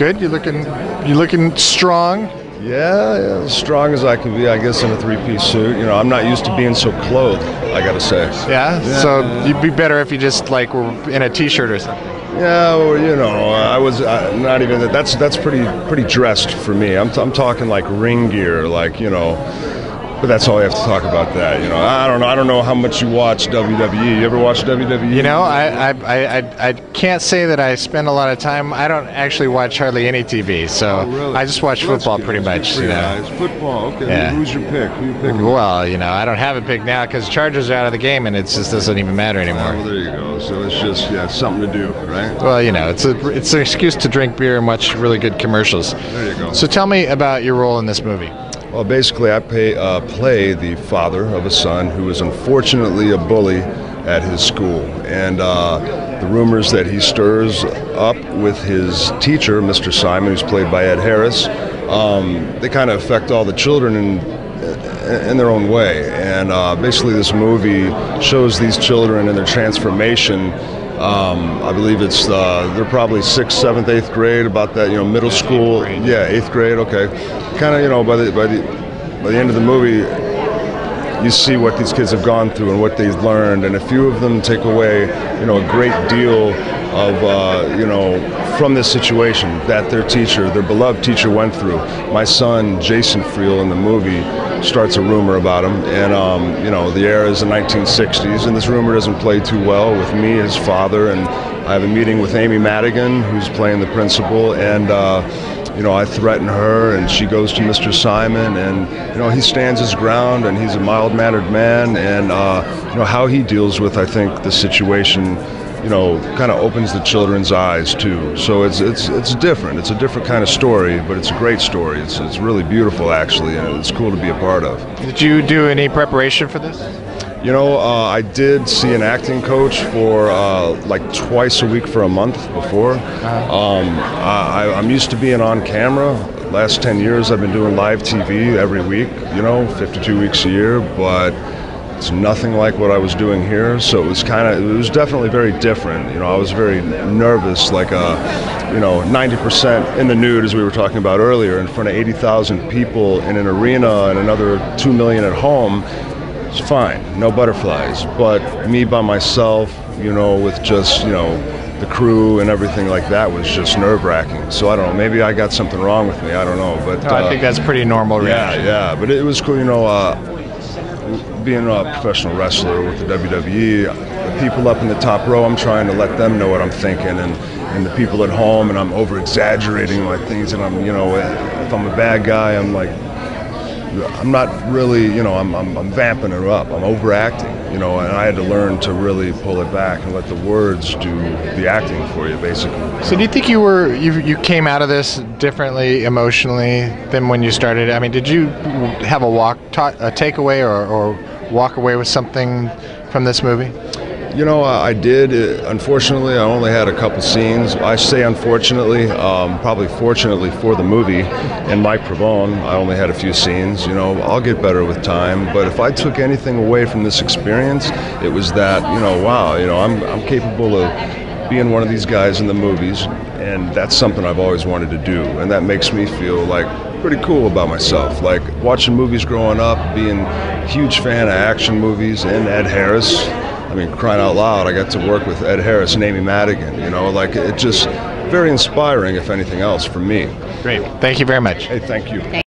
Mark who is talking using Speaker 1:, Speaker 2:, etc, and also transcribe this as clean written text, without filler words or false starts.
Speaker 1: Good. You're looking strong.
Speaker 2: Yeah, as strong as I can be, I guess, in a three-piece suit. You know, I'm not used to being so clothed, I gotta say.
Speaker 1: Yeah? So you'd be better if you just like were in a t-shirt or something.
Speaker 2: Yeah, well, you know, I was not even. That's pretty dressed for me. I'm talking like ring gear, like, you know. But that's all I have to talk about that. You know, I don't know how much you watch WWE. You ever watch WWE?
Speaker 1: You know, I can't say that I spend a lot of time. I don't actually watch hardly any TV, so
Speaker 2: really?
Speaker 1: I just watch football pretty much. You know,
Speaker 2: it's football. Okay,
Speaker 1: Yeah.
Speaker 2: Who's your pick? Who you picking?
Speaker 1: Well, you know, I don't have a pick now because Chargers are out of the game, and it just doesn't even matter anymore.
Speaker 2: Well, there you go. So it's just it's something to do, right?
Speaker 1: Well, you know, it's an excuse to drink beer and watch really good commercials.
Speaker 2: There you go.
Speaker 1: So tell me about your role in this movie.
Speaker 2: Well, basically, I play the father of a son who is unfortunately a bully at his school. And the rumors that he stirs up with his teacher, Mr. Simon, who's played by Ed Harris, they kind of affect all the children in their own way. And basically, this movie shows these children and their transformation. I believe they're probably 6th, 7th, 8th grade, about that, you know, middle school. Yeah, 8th grade. Okay, kind of, you know, by the end of the movie, you see what these kids have gone through and what they've learned, and a few of them take away, you know, a great deal of, you know, from this situation that their beloved teacher went through. My son, Jason Friel, in the movie, starts a rumor about him, and you know, the era is the 1960s, and this rumor doesn't play too well with me, his father, and I have a meeting with Amy Madigan, who's playing the principal, and you know, I threaten her, and she goes to Mr. Simon, and you know, he stands his ground, and he's a mild-mannered man, and you know, how he deals with, I think, the situation, you know, kind of opens the children's eyes too. So it's different. It's a different kind of story, but it's a great story. It's really beautiful, actually, and it's cool to be a part of.
Speaker 1: Did you do any preparation for this?
Speaker 2: You know, I did see an acting coach for like twice a week for a month before. I'm used to being on camera. Last 10 years I've been doing live TV every week, you know, 52 weeks a year, but it's nothing like what I was doing here, so it was definitely very different. You know, I was very nervous, like you know, 90% in the nude, as we were talking about earlier, in front of 80,000 people in an arena and another 2 million at home. It's fine, no butterflies, but me by myself, you know, with just, you know, the crew and everything like that was just nerve-wracking. So I don't know, maybe I got something wrong with me, I don't know. But
Speaker 1: no, I think that's pretty normal reaction.
Speaker 2: Yeah, but it was cool, you know, being a professional wrestler with the WWE, the people up in the top row, I'm trying to let them know what I'm thinking, and the people at home, and I'm over-exaggerating my things, and I'm, you know, if I'm a bad guy, I'm like, I'm not really, you know, I'm vamping it up, I'm overacting, you know, and I had to learn to really pull it back and let the words do the acting for you, basically.
Speaker 1: So do you think you came out of this differently emotionally than when you started? I mean, did you have a takeaway or walk away with something from this movie?
Speaker 2: You know, I did. Unfortunately, I only had a couple scenes. I say unfortunately, probably fortunately for the movie. And Mike Provone, I only had a few scenes. You know, I'll get better with time. But if I took anything away from this experience, it was that, you know, wow, you know, I'm capable of being one of these guys in the movies, and that's something I've always wanted to do. And that makes me feel like pretty cool about myself. Like watching movies growing up, being a huge fan of action movies, and Ed Harris. I mean, crying out loud, I got to work with Ed Harris and Amy Madigan, you know, like it just very inspiring, if anything else, for me.
Speaker 1: Great. Thank you very much.
Speaker 2: Hey, thank you.